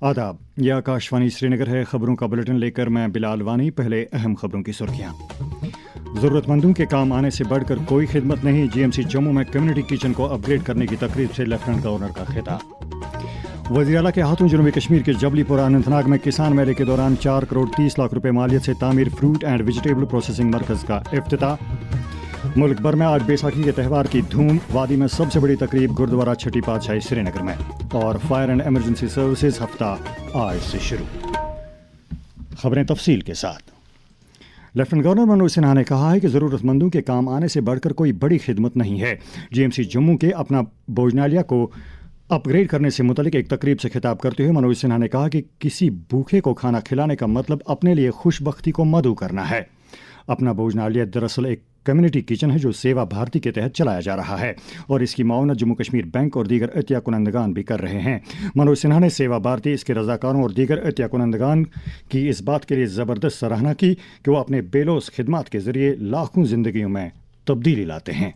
आदाब, यह आकाशवाणी श्रीनगर है। खबरों का बुलेटिन लेकर मैं बिलाल वानी। पहले अहम खबरों की सुर्खियां। ज़रूरतमंदों के काम आने से बढ़कर कोई खिदमत नहीं। जीएमसी जम्मू में कम्युनिटी किचन को अपग्रेड करने की तकरीब से लेफ्टिनेंट गवर्नर का खिताब। वज़ीर आला के हाथों जनूबी कश्मीर के जबलीपुरा अनंतनाग में किसान मेले के दौरान 4 करोड़ 30 लाख रुपए मालियत से तामीर फ्रूट एंड वेजिटेबल प्रोसेसिंग मरकज़ का इफ्तिताह। मुल्क भर में आज बैसाखी के त्यौहार की धूम। वादी में सबसे बड़ी तकरीब गुरुद्वारा छठी पातशाही श्रीनगर में। और फायर एंड एमरजेंसी सर्विसेज हफ्ता आज से शुरू। खबरें तफसील के साथ। लेफ्टिनेंट गवर्नर मनोज सिन्हा ने कहा है कि ज़रूरतमंदों के काम आने से बढ़कर कोई बड़ी खिदमत नहीं है। जीएमसी जम्मू के अपना भोजनालय को अपग्रेड करने से मुतलिक एक तकरीब से खिताब करते हुए मनोज सिन्हा ने कहा कि किसी भूखे को खाना खिलाने का मतलब अपने लिए खुशबख्ती को मधु करना है। अपना भोजनालय दरअसल एक कम्युनिटी किचन है जो सेवा भारती के तहत चलाया जा रहा है और इसकी मावनत जम्मू कश्मीर बैंक और दीगर एहतिया कुनंदगान भी कर रहे हैं। मनोज सिन्हा ने सेवा भारती, इसके रजाकारों और दीगर एहतिया कुनंदगान की इस बात के लिए ज़बरदस्त सराहना की कि वो अपने बेलोस खिदमात के ज़रिए लाखों जिंदगियों में तब्दीली लाते हैं।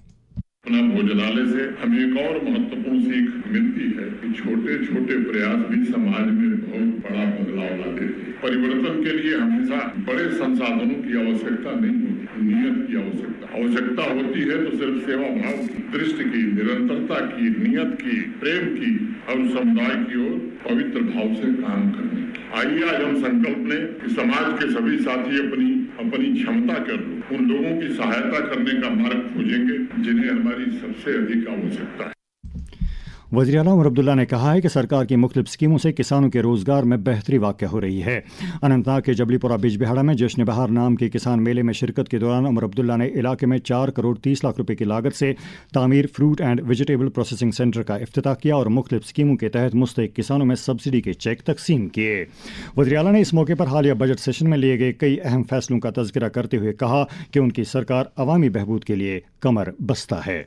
अपना भोजनालय से हमें एक और महत्वपूर्ण सीख मिलती है कि छोटे छोटे प्रयास भी समाज में बहुत बड़ा बदलाव लाते हैं। परिवर्तन के लिए हमेशा बड़े संसाधनों की आवश्यकता नहीं होती, नियत की आवश्यकता होती है। तो सिर्फ सेवा भाव की, दृष्टि की, निरंतरता की, नियत की, प्रेम की और समुदाय की ओर पवित्र भाव से काम करने की। आइए आज हम संकल्प लें कि समाज के सभी साथी अपनी क्षमता के अनुरूप उन लोगों की सहायता करने का मार्ग खोजेंगे जिन्हें हमारी सबसे अधिक आवश्यकता है। वज़ीर आला उमर अब्दुल्ला ने कहा है कि सरकार की मुख्तलिफ स्कीमों से किसानों के रोज़गार में बेहतरी वाक़ हो रही है। अनंतनाग के जबलीपुरा बिजबिहाड़ा में जश्न बहार नाम के किसान मेले में शिरकत के दौरान उमर अब्दुल्ला ने इलाके में 4 करोड़ 30 लाख रुपए की लागत से तामीर fruit and vegetable processing centre का इफ्तिताह किया और मुख्तलिफ स्कीमों के तहत मुस्तहिक किसानों में सब्सिडी के चेक तकसीम किए। वज़ीर आला ने इस मौके पर हालिया बजट सेशन में लिए गए कई अहम फैसलों का तज़किरा करते हुए कहा कि उनकी सरकार अवामी बहबूद के लिए कमर बस्ता है।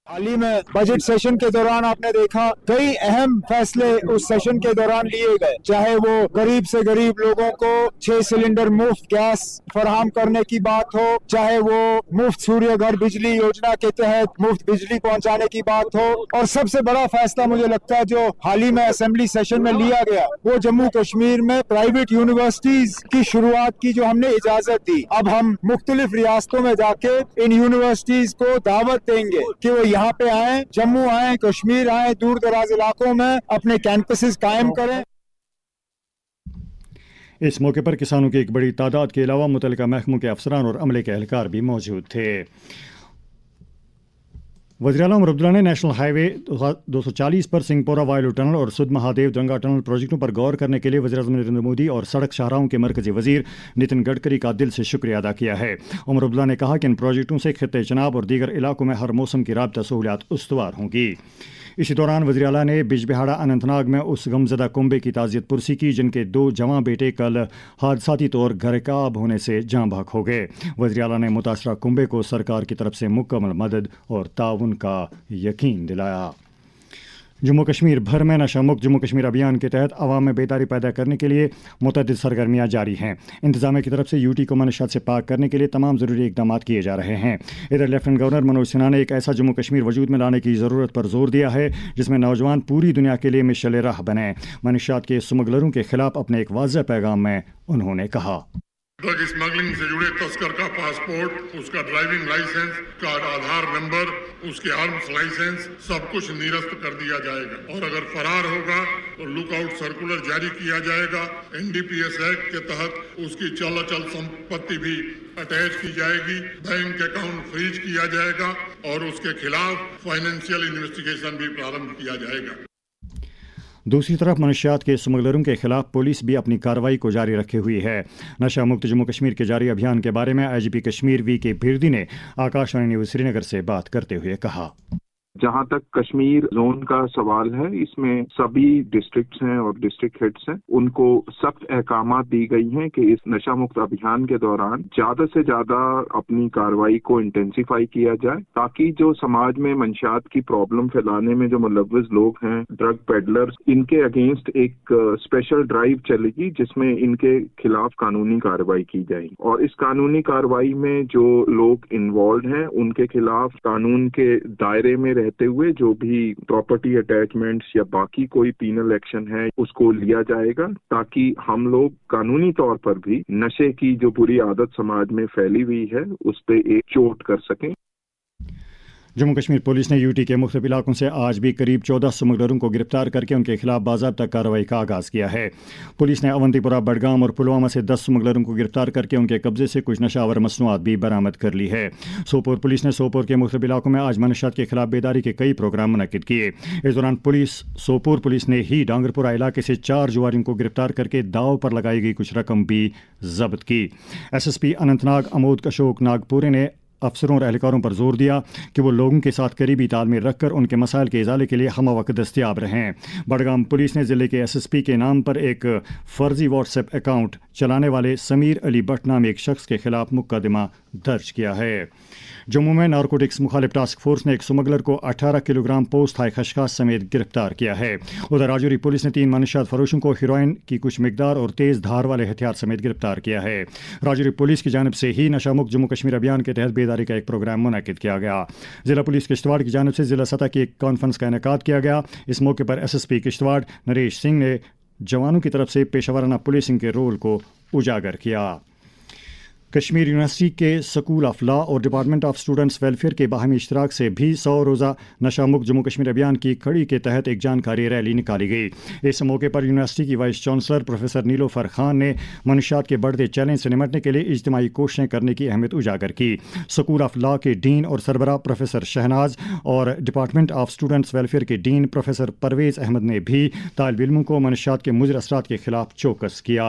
हाल ही में बजट सेशन के दौरान आपने देखा कई अहम फैसले उस सेशन के दौरान लिए गए, चाहे वो गरीब से गरीब लोगों को 6 सिलेंडर मुफ्त गैस फराहम करने की बात हो, चाहे वो मुफ्त सूर्य घर बिजली योजना के तहत मुफ्त बिजली पहुंचाने की बात हो, और सबसे बड़ा फैसला मुझे लगता है जो हाल ही में असेंबली सेशन में लिया गया वो जम्मू कश्मीर में प्राइवेट यूनिवर्सिटीज की शुरुआत की जो हमने इजाजत दी। अब हम मुख्तलिफ रियासतों में जाके इन यूनिवर्सिटीज को दावत देंगे कि वो यहाँ पे आए, जम्मू आए, कश्मीर आए, दूर दराज इलाकों में अपने कैंपसेस कायम करें। इस मौके पर किसानों की एक बड़ी तादाद के अलावा मुतल्लिका महकमों के अफसरान और अमले के एहलकार भी मौजूद थे। वज़ीर आला उमर अब्दुल्ला ने नेशनल हाईवे 240 पर सिंहपोरा वायलू टनल और सुध महादेव दंगा टनल प्रोजेक्टों पर गौर करने के लिए वज़ीर-ए-आज़म नरेंद्र मोदी और सड़क शाहराहों के मरकज़ी वज़ीर नितिन गडकरी का दिल से शुक्रिया अदा किया है। उमर अब्दुल्ला ने कहा कि इन प्रोजेक्टों से खित्ते चनाब और दीगर इलाकों में हर मौसम की राबता सहूलियात उस्तवार होंगी। इसी दौरान वज़ीर आला ने बिजबिहाड़ा अनंतनाग में उस गमज़दा कुंबे की ताज़ियत पुरसी की जिनके 2 जवां बेटे कल हादसाती तौर घरकाब होने से जाँ बहक हो गए। वज़ीर आला ने मुतासरा कुंबे को सरकार की तरफ से मुकम्मल मदद और ताउन का यकीन दिलाया। जम्मू कश्मीर भर में नशा मुक्त जम्मू कश्मीर अभियान के तहत अवाम में बेदारी पैदा करने के लिए मुतअद्दिद सरगर्मियाँ जारी हैं। इंतजामिया की तरफ से यूटी को मनशियात से पाक करने के लिए तमाम ज़रूरी इकदाम किए जा रहे हैं। इधर लेफ्टिनेंट गवर्नर मनोज सिन्हा ने एक ऐसा जम्मू कश्मीर वजूद में लाने की ज़रूरत पर जोर दिया है जिसमें नौजवान पूरी दुनिया के लिए मिशल राह बने। मनशियात के स्मगलरों के खिलाफ अपने एक वाज़ेह पैगाम में उन्होंने कहा, ड्रग स्मगलिंग से जुड़े तस्कर का पासपोर्ट, उसका ड्राइविंग लाइसेंस, उसका आधार नंबर, उसके आर्म्स लाइसेंस सब कुछ निरस्त कर दिया जाएगा और अगर फरार होगा तो लुकआउट सर्कुलर जारी किया जाएगा। एनडीपीएस एक्ट के तहत उसकी चल अचल संपत्ति भी अटैच की जाएगी, बैंक अकाउंट फ्रीज किया जाएगा और उसके खिलाफ फाइनेंशियल इन्वेस्टिगेशन भी प्रारंभ किया जाएगा। दूसरी तरफ मनशियात के स्मगलरों के खिलाफ पुलिस भी अपनी कार्रवाई को जारी रखे हुई है। नशा मुक्त जम्मू कश्मीर के जारी अभियान के बारे में आईजीपी कश्मीर वी.के. भिर्दी ने आकाशवाणी न्यूज़ श्रीनगर से बात करते हुए कहा, जहाँ तक कश्मीर जोन का सवाल है, इसमें सभी डिस्ट्रिक्ट्स हैं और डिस्ट्रिक्ट हेड्स हैं, उनको सख्त अहकामात दी गई हैं कि इस नशा मुक्त अभियान के दौरान ज्यादा से ज्यादा अपनी कार्रवाई को इंटेंसिफाई किया जाए ताकि जो समाज में मंशियात की प्रॉब्लम फैलाने में जो मुलव्विस लोग हैं, ड्रग पेडलर्स, इनके अगेंस्ट एक स्पेशल ड्राइव चलेगी जिसमें इनके खिलाफ कानूनी कार्रवाई की जाएगी और इस कानूनी कार्रवाई में जो लोग इन्वॉल्व हैं उनके खिलाफ कानून के दायरे में रहते करते हुए जो भी प्रॉपर्टी अटैचमेंट्स या बाकी कोई पीनल एक्शन है उसको लिया जाएगा, ताकि हम लोग कानूनी तौर पर भी नशे की जो बुरी आदत समाज में फैली हुई है उस पे एक चोट कर सकें। जम्मू कश्मीर पुलिस ने यूटी के मुख्तलिफ इलाकों से आज भी करीब 14 स्मगलरों को गिरफ्तार करके उनके खिलाफ बाज़ाब्ता कार्रवाई का आगाज़ किया है। पुलिस ने अवंतीपुरा, बडगाम और पुलवामा से 10 स्मगलरों को गिरफ्तार करके उनके कब्जे से कुछ नशावर मसनूआत भी बरामद कर ली है। सोपोर पुलिस ने सोपोर के मुख्तलिफ इलाकों में आज मनशियात के खिलाफ बेदारी के कई प्रोग्राम मुनक्किद किए। इस दौरान सोपोर पुलिस ने ही डांगरपुरा इलाके से 4 जुआरियों को गिरफ्तार करके दाव पर लगाई गई कुछ रकम भी जब्त की। SSP अनंतनाग अमोद अशोक नागपुरे ने अफसरों और एहलकारों पर जोर दिया कि वो लोगों के साथ करीबी तालमेल रखकर उनके मसाइल के इजाले के लिए हमवक्त दस्तियाब रहें। बडगाम पुलिस ने ज़िले के SSP के नाम पर एक फर्जी व्हाट्सएप अकाउंट चलाने वाले समीर अली भट्ट नाम एक शख्स के खिलाफ मुकदमा दर्ज किया है। जम्मू में नारकोटिक्स मुखालिफ टास्क फोर्स ने एक स्मगलर को 18 किलोग्राम पोस्ट थाई खशखाश समेत गिरफ्तार किया है। उधर राजौरी पुलिस ने 3 मनशियात फरोशों को हेरोइन की कुछ मिकदार और तेज धार वाले हथियार समेत गिरफ्तार किया है। राजौरी पुलिस की जानिब से ही नशा मुक्त जम्मू कश्मीर अभियान के तहत बेदारी का एक प्रोग्राम मुनक्किद किया गया। जिला पुलिस किश्तवाड़ की जानिब से जिला सतह की एक कॉन्फ्रेंस का इनेकाद किया गया। इस मौके पर SSP किश्तवाड़ नरेश सिंह ने जवानों की तरफ से पेशावराना पुलिसिंग के रोल को उजागर किया। कश्मीर यूनिवर्सिटी के स्कूल ऑफ लॉ और डिपार्टमेंट ऑफ स्टूडेंट्स वेलफेयर के बाहमी इश्तराक से भी 100 रोज़ा नशा मुक्त जम्मू कश्मीर अभियान की कड़ी के तहत एक जानकारी रैली निकाली गई। इस मौके पर यूनिवर्सिटी की vice chancellor professor Nilofar Khan ने मनशियात के बढ़ते चैलेंज से निपटने के लिए इज्तिमाई कोशिशें करने की अहमियत उजागर की। स्कूल ऑफ लॉ के डीन और सरबराह प्रोफेसर शहनाज और डिपार्टमेंट ऑफ स्टूडेंट्स वेलफेयर के डीन प्रोफेसर परवेज़ अहमद ने भी तालिब इल्मों को मनशियात के मुज़र असरात के खिलाफ चौकस किया।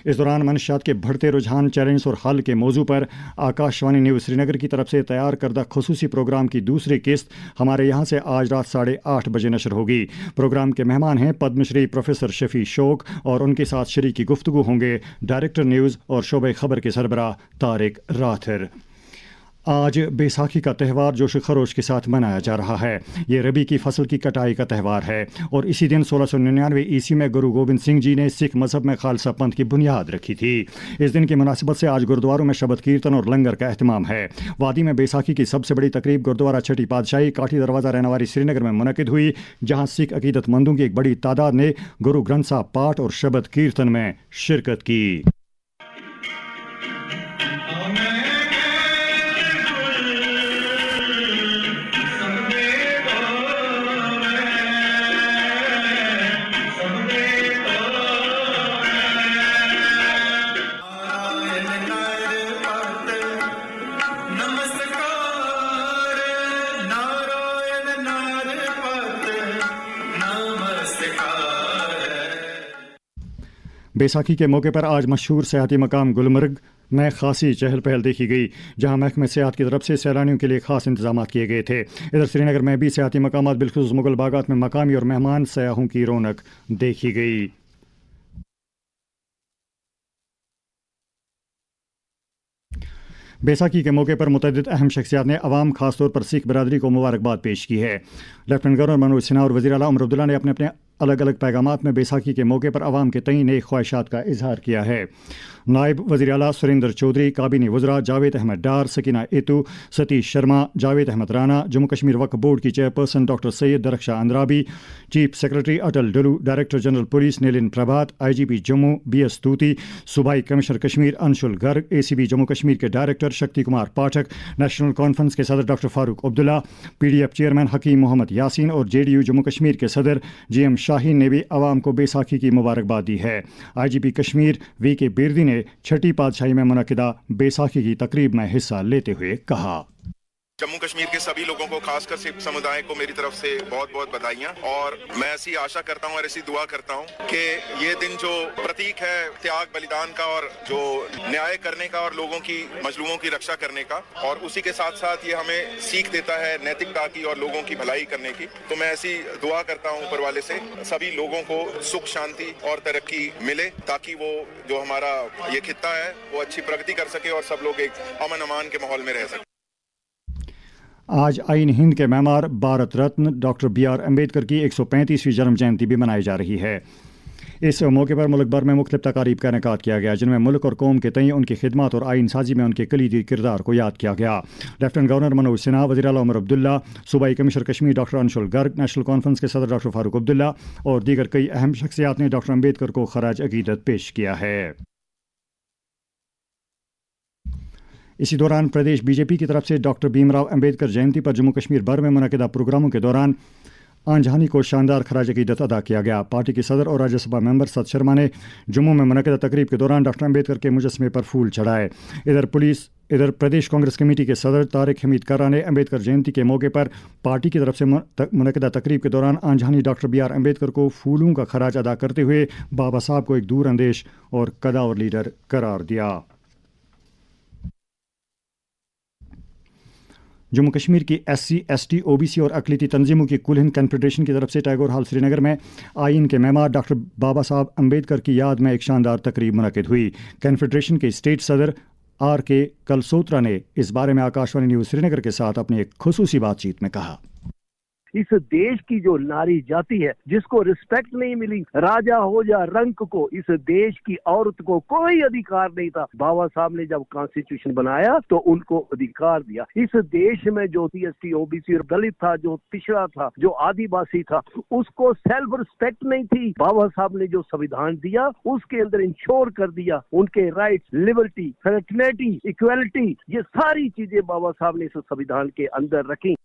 इस दौरान मनशियात के बढ़ते रुझान, चैलेंज और हल के मौजू पर आकाशवाणी न्यूज़ श्रीनगर की तरफ से तैयार करदा खुसूसी प्रोग्राम की दूसरी किस्त हमारे यहाँ से आज रात 8:30 बजे नशर होगी। प्रोग्राम के मेहमान हैं पद्मश्री प्रोफेसर शफी शोक और उनके साथ शरीकी गुफ्तगू होंगे डायरेक्टर न्यूज़ और शोबे खबर के सरबराह तारिक राथिर। आज बैसाखी का त्यौहार जोश खरोश के साथ मनाया जा रहा है। ये रबी की फसल की कटाई का त्यौहार है और इसी दिन 1699 ईस्वी में गुरु गोबिंद सिंह जी ने सिख मजहब में खालसा पंथ की बुनियाद रखी थी। इस दिन की मुनासिबत से आज गुरुद्वारों में शबद कीर्तन और लंगर का एहतमाम है। वादी में बैसाखी की सबसे बड़ी तकरीब गुरुद्वारा छठी पातशाही काठी दरवाज़ा रहनवारी श्रीनगर में मुनक्किद हुई, जहाँ सिख अकीदतमंदों की एक बड़ी तादाद ने गुरु ग्रंथ साहब पाठ और शबद कीर्तन में शिरकत की। बैसाखी के मौके पर आज मशहूर सियाहती मकाम गुलमर्ग में खासी चहल पहल देखी गई, जहां महकमे सियाहत की तरफ से सैलानियों के लिए खास इंतजाम किए गए थे। इधर श्रीनगर में भी सियाहती मकामात बिलखुसूस मुगल बागात में मकामी और मेहमान सयाहों की रौनक देखी गई। बैसाखी के मौके पर मुतअद्दिद अहम शख्सियात ने अवाम खासतौर पर सिख बरादरी को मुबारकबाद पेश की है। लेफ्टिनेंट गवर्नर मनोज सिन्हा और वज़ीर आला उमर अब्दुल्ला ने अपने अपने अलग अलग पैगामात में बैसाखी के मौके पर अवाम के तई नेक ख्वाहिशात का इजहार किया है। नायब वज़ीर आला सुरेंद्र चौधरी, काबीनी वज़रा जावेद अहमद डार, सकीना एतू, सतीश शर्मा, जावेद अहमद राना, जम्मू कश्मीर वक्फ बोर्ड की chairperson doctor Syed Darakhshan Andrabi, chief secretary Atal Dulloo, director general police Nalin Prabhat, IGP Jammu BS Tuti, सूबाई कमिश्नर कश्मीर अंशुल गर्ग, ACB जम्मू कश्मीर के director Shakti Kumar Pathak, National Conference के सदर doctor Farooq Abdullah, PDF chairman Hakim Mohammad Yasin और JDU जम्मू कश्मीर के सदर GM शाहीन ने भी आवाम को बैसाखी की मुबारकबाद दी है। IGP कश्मीर VK बेर्दी ने छठी पातशाही में मुनक्किदा बैसाखी की तकरीब में हिस्सा लेते हुए कहा, जम्मू कश्मीर के सभी लोगों को, खासकर सिख समुदाय को मेरी तरफ से बहुत बहुत बधाइयाँ। और मैं ऐसी आशा करता हूँ और ऐसी दुआ करता हूँ कि ये दिन जो प्रतीक है त्याग बलिदान का और जो न्याय करने का और लोगों की मजलूमों की रक्षा करने का, और उसी के साथ साथ ये हमें सीख देता है नैतिकता की और लोगों की भलाई करने की। तो मैं ऐसी दुआ करता हूँ ऊपर वाले से सभी लोगों को सुख शांति और तरक्की मिले, ताकि वो जो हमारा ये खित्ता है वो अच्छी प्रगति कर सके और सब लोग एक अमन अमान के माहौल में रह सके। आज आईन हिंद के मेमार भारत रत्न डॉक्टर BR अम्बेडकर की 135वीं जन्म जयंती भी मनाई जा रही है। इस मौके पर मुल्क भर में मुख्तलिफ तकारीब का इनेकाद किया गया, जिनमें मुल्क और कौम के तई उनकी खिदमत और आइन साजी में उनके कलीदी किरदार को याद किया गया। लेफ्टिनेंट गवर्नर मनोज सिन्हा, वज़ीर आला उमर अब्दुल्ला, सूबाई commissioner Kashmir doctor Anshul Garg, national Conference के सदर डॉक्टर फारूक अब्दुल्ला और दीगर कई अहम शख्सियात ने डॉक्टर अम्बेडकर को खराज अकीदत पेश किया है। इसी दौरान प्रदेश बीजेपी की तरफ से डॉक्टर भीमराव अम्बेडकर जयंती पर जम्मू कश्मीर भर में मुनक़िदा प्रोग्रामों के दौरान आंजहानी को शानदार खराज अकीदत अदा किया गया। पार्टी के सदर और राज्यसभा मेंबर सत शर्मा ने जम्मू में मुनक़िदा तकरीब के दौरान डॉक्टर अम्बेडकर के मुजस्समे पर फूल चढ़ाए। इधर प्रदेश कांग्रेस कमेटी के सदर तारिक हमीद कर्रा ने अम्बेडकर जयंती के मौके पर पार्टी की तरफ से मुनक़िदा तकरीब के दौरान आंजहानी डॉक्टर BR अम्बेडकर को फूलों का खराज अदा करते हुए बाबा साहब को एक दूरअंदेश और कदावर लीडर करार दिया। जम्मू कश्मीर की SC, ST, OBC और अक़लियती तंजीमों की कुल हिंद कन्फेडरेशन की तरफ से टैगोर हॉल श्रीनगर में आइन के मेहमान डॉक्टर बाबा साहब अम्बेडकर की याद में एक शानदार तकरीब मुनक़िद हुई। कन्फेडरेशन के स्टेट सदर RK कलसोत्रा ने इस बारे में आकाशवाणी न्यूज़ श्रीनगर के साथ अपनी एक खुसूसी बातचीत में कहा। इस देश की जो नारी जाति है, जिसको रिस्पेक्ट नहीं मिली, राजा हो या रंक को, इस देश की औरत को कोई अधिकार नहीं था। बाबा साहब ने जब कॉन्स्टिट्यूशन बनाया तो उनको अधिकार दिया। इस देश में जो ST, OBC और दलित था, जो पिछड़ा था, जो आदिवासी था, उसको सेल्फ रिस्पेक्ट नहीं थी। बाबा साहब ने जो संविधान दिया उसके अंदर इंश्योर कर दिया उनके राइट्स, लिबर्टी, फ्रेटर्निटी, इक्वालिटी, ये सारी चीजें बाबा साहब ने इस संविधान के अंदर रखी।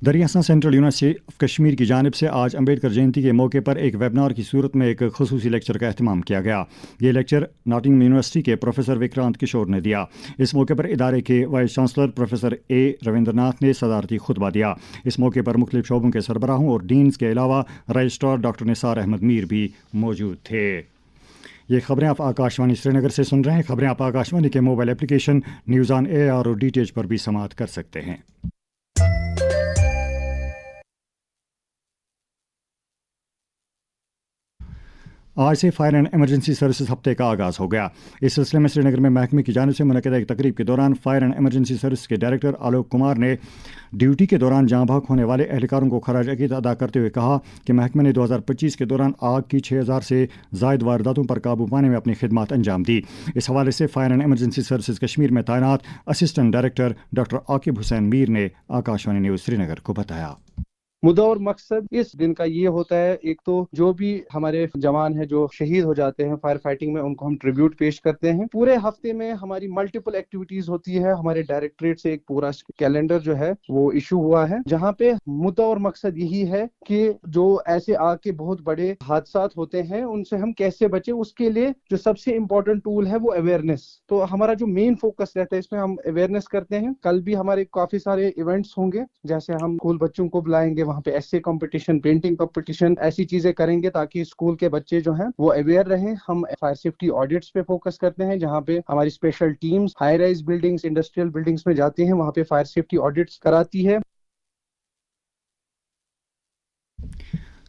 दरिया Hasan central university of Kashmir की जानिब से आज अम्बेडकर जयंती के मौके पर एक वेबिनार की सूरत में एक खुसूसी लेक्चर का एहतमाम किया गया। ये लेक्चर नॉटिंघम यूनिवर्सिटी के प्रोफेसर विक्रांत किशोर ने दिया। इस मौके पर इदारे के vice chancellor professor A Rabindranath ने सदारती खुतबा दिया। इस मौके पर मुख्तलिफ शोबों के सरबराहों और डीन्स के अलावा रजिस्ट्रार डॉक्टर निसार अहमद मीर भी मौजूद थे। ये खबरें आप आकाशवाणी श्रीनगर से सुन रहे हैं। खबरें आप आकाशवाणी के mobile application news on AIR और DTH पर भी समाअत कर सकते हैं। आज से फायर एंड एमरजेंसी सर्विसेज हफ्ते का आगाज़ हो गया। इस सिलसिले में श्रीनगर में महकमे की जानिब से मुनक़िदा एक तकरीब के दौरान फायर एंड एमरजेंसी सर्विस के डायरेक्टर आलोक कुमार ने ड्यूटी के दौरान जाँ भाग होने वाले एहलकारों को खराज अकीदत अदा करते हुए कहा कि महकमे ने 2025 के दौरान आग की 6000 से ज़ायद वारदातों पर काबू पाने में अपनी खिदमत अंजाम दी। इस हवाले से fire and emergency services Kashmir में तैनात assistant director doctor Aqib Hussain Mir ने आकाशवाणी न्यूज़ श्रीनगर को बताया। मुद्दा और मकसद इस दिन का ये होता है, एक तो जो भी हमारे जवान हैं जो शहीद हो जाते हैं फायर फाइटिंग में, उनको हम ट्रिब्यूट पेश करते हैं। पूरे हफ्ते में हमारी मल्टीपल एक्टिविटीज होती है। हमारे डायरेक्टरेट से एक पूरा कैलेंडर जो है वो इशू हुआ है, जहाँ पे मुद्दा और मकसद यही है कि जो ऐसे आग के बहुत बड़े हादसात होते हैं उनसे हम कैसे बचे। उसके लिए जो सबसे इम्पोर्टेंट टूल है वो अवेयरनेस। तो हमारा जो मेन फोकस रहता है इसमें हम अवेयरनेस करते हैं। कल भी हमारे काफी सारे इवेंट्स होंगे, जैसे हम स्कूल बच्चों को बुलाएंगे, वहाँ पे एस्से कंपटीशन, पेंटिंग कंपटीशन, ऐसी चीजें करेंगे ताकि स्कूल के बच्चे जो हैं वो अवेयर रहें। हम फायर सेफ्टी ऑडिट्स पे फोकस करते हैं, जहाँ पे हमारी special teams high rise buildings, industrial buildings में जाती हैं, वहाँ पे फायर सेफ्टी ऑडिट्स कराती है।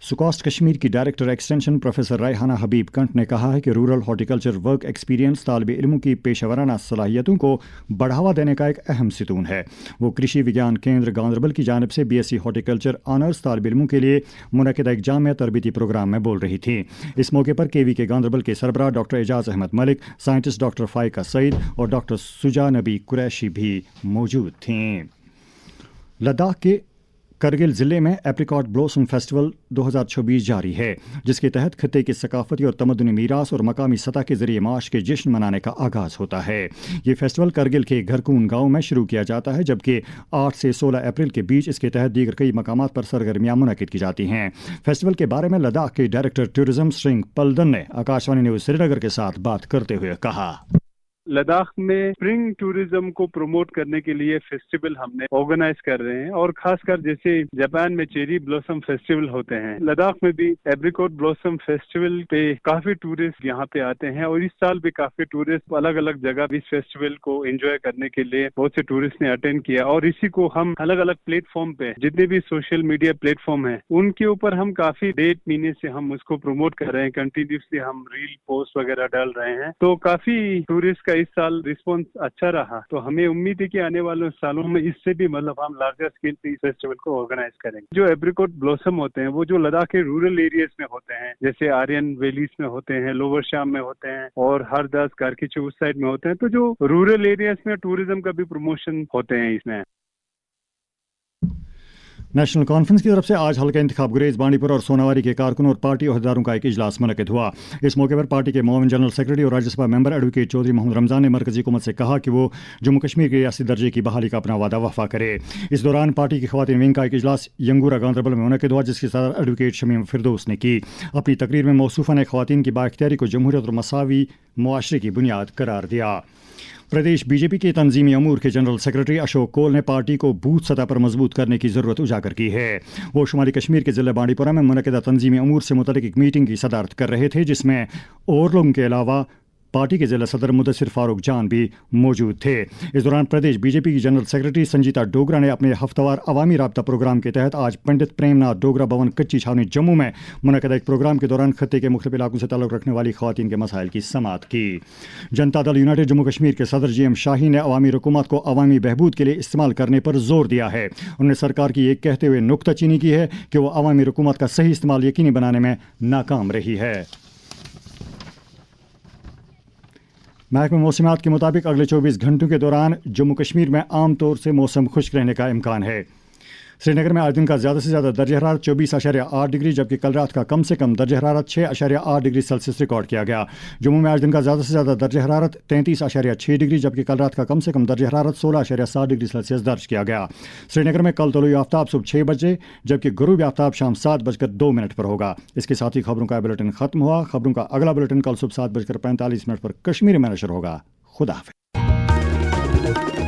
सुकॉस्ट कश्मीर की डायरेक्टर एक्सटेंशन प्रोफेसर रायहाना हबीब कंठ ने कहा है कि रूरल हॉर्टिकल्चर वर्क एक्सपीरियंस तालिब इल्मों की पेशेवराना सलाहियतों को बढ़ावा देने का एक अहम सितून है। वो कृषि विज्ञान केंद्र गांदरबल की जानिब से BSc हॉर्टिकल्चर ऑनर्स तालिब इल्मों के लिए मुनक़िदा एक जामिया तरबीती प्रोग्राम में बोल रही थी। इस मौके पर KVK गांदरबल के सरबराह doctor Ajaz Ahmad Malik, scientist doctor Faika Saeed और डॉक्टर सुजा नबी कुरैशी भी मौजूद थीं। लद्दाख के करगिल ज़िले में एप्रिकॉट ब्लॉसम फेस्टिवल 2026 जारी है, जिसके तहत खत्ते की सकाफती और तमद्दुनी मीरास और मकामी सतह के जरिए माश के जश्न मनाने का आगाज़ होता है। ये फेस्टिवल करगिल के घरकून गांव में शुरू किया जाता है, जबकि 8 से 16 अप्रैल के बीच इसके तहत दीगर कई मकामात पर सरगर्मियां मुनक़िद की जाती हैं। फेस्टिवल के बारे में लद्दाख के डायरेक्टर टूरिज्म श्रिंग पलदन ने आकाशवाणी न्यूज़ श्रीनगर के साथ बात करते हुए कहा। लद्दाख में स्प्रिंग टूरिज्म को प्रमोट करने के लिए फेस्टिवल हमने ऑर्गेनाइज कर रहे हैं, और खासकर जैसे जापान में चेरी ब्लॉसम फेस्टिवल होते हैं, लद्दाख में भी एप्रिकॉट ब्लॉसम फेस्टिवल पे काफी टूरिस्ट यहाँ पे आते हैं। और इस साल भी काफी टूरिस्ट अलग अलग जगह इस फेस्टिवल को एंजॉय करने के लिए बहुत से टूरिस्ट ने अटेंड किया। और इसी को हम अलग अलग प्लेटफॉर्म पे, जितने भी सोशल मीडिया प्लेटफॉर्म है, उनके ऊपर हम काफी 1.5 महीने से हम उसको प्रमोट कर रहे हैं। कंटिन्यूसली हम रील पोस्ट वगैरह डाल रहे हैं, तो काफी टूरिस्ट का इस साल रिस्पॉन्स अच्छा रहा, तो हमें उम्मीद है कि आने वाले सालों में इससे भी मतलब हम लार्जर स्केल पे इस फेस्टिवल को ऑर्गेनाइज करेंगे। जो एप्रिकॉट ब्लॉसम होते हैं वो जो लद्दाख के रूरल एरियाज में होते हैं, जैसे आर्यन वैलीज में होते हैं, लोअर शाम में होते हैं और हरदास कारकिचू उस साइड में होते हैं, तो जो रूरल एरियाज में टूरिज्म का भी प्रमोशन होते हैं इसमें। नेशनल कॉन्फ्रेंस की तरफ से आज हल्का इंतखाब गुरेज, बांडीपुर और सोनावारी के कारकुन और पार्टी अहदेदारों का एक इजलास मुनक्किद हुआ। इस मौके पर पार्टी के मुआविन जनरल सेक्रेटरी और राज्यसभा मेंबर एडवोकेट चौधरी मोहम्मद रमजान ने मरकजी हुकूमत से कहा कि वो जम्मू कश्मीर के रियासती दर्जे की बहाली का अपना वादा वफा करे। इस दौरान पार्टी की खवातीन विंग का एक इजलास यंगूरा गांधरबल में मुनक्किद हुआ, जिसकी सदर एडवोकेट शमीम फिरदौस ने की। अपनी तकरीर में मौसूफा ने खवातीन की बाइख्तियारी को जमहूरियत और मसावी मुआशरे की बुनियाद करार दिया। प्रदेश बीजेपी के तंजीमी अमूर के जनरल सेक्रेटरी अशोक कोल ने पार्टी को बूथ सतह पर मजबूत करने की ज़रूरत उजागर की है। वो शुमाली कश्मीर के ज़िले बांडीपुरा में मुनक़िदा तंजीमी अमूर से मुतल्लिक़ एक मीटिंग की सदारत कर रहे थे, जिसमें और लोगों के अलावा पार्टी के ज़िला सदर मुदस्सिर फारूक जान भी मौजूद थे। इस दौरान प्रदेश बीजेपी की जनरल सेक्रेटरी संजीता डोगरा ने अपने हफ्तावार अवामी राब्ता प्रोग्राम के तहत आज पंडित प्रेमनाथ डोगरा भवन कच्ची छावनी जम्मू में मुनक़िदा एक प्रोग्राम के दौरान खत्ते के मुख्तलिफ इलाकों से ताल्लुक़ रखने वाली ख़वातीन के मसाइल की समाअत की। जनता दल यूनाइटेड जम्मू कश्मीर के सदर GM शाहीन ने अवामी हुकूमत को अवामी बहबूद के लिए इस्तेमाल करने पर जोर दिया है। उन्होंने सरकार की ये कहते हुए नुक्ताचीनी की है कि वो अवामी हुकूमत का सही इस्तेमाल यकीनी बनाने में नाकाम रही है। महकमे मौसमियात के मुताबिक अगले 24 घंटों के दौरान जम्मू कश्मीर में आम तौर से मौसम खुश्क रहने का इम्कान है। श्रीनगर में आज दिन का ज़्यादा से ज़्यादा दर्जा हरारत 24.8 डिग्री, जबकि कल रात का कम से कम दर्जा हरारत 6.8 डिग्री सेल्सियस रिकॉर्ड किया गया। जम्मू में आज दिन का ज़्यादा से ज़्यादा दर्जा हरारत 33.6 डिग्री, जबकि कल रात का कम से कम दर्जा हरारत 16.7 डिग्री सेल्सियस दर्ज किया गया। श्रीनगर में कल तलुई आफ्ताब सुबह 6 बजे, जबकि गुरूब आफ्ताब शाम 7:02 पर होगा। इसके साथ ही खबरों का बुलेटिन खत्म हुआ। खबरों का अगला बुलेटिन कल सुबह 7:45 पर कश्मीरी में नशर होगा। खुदा हाफिज़।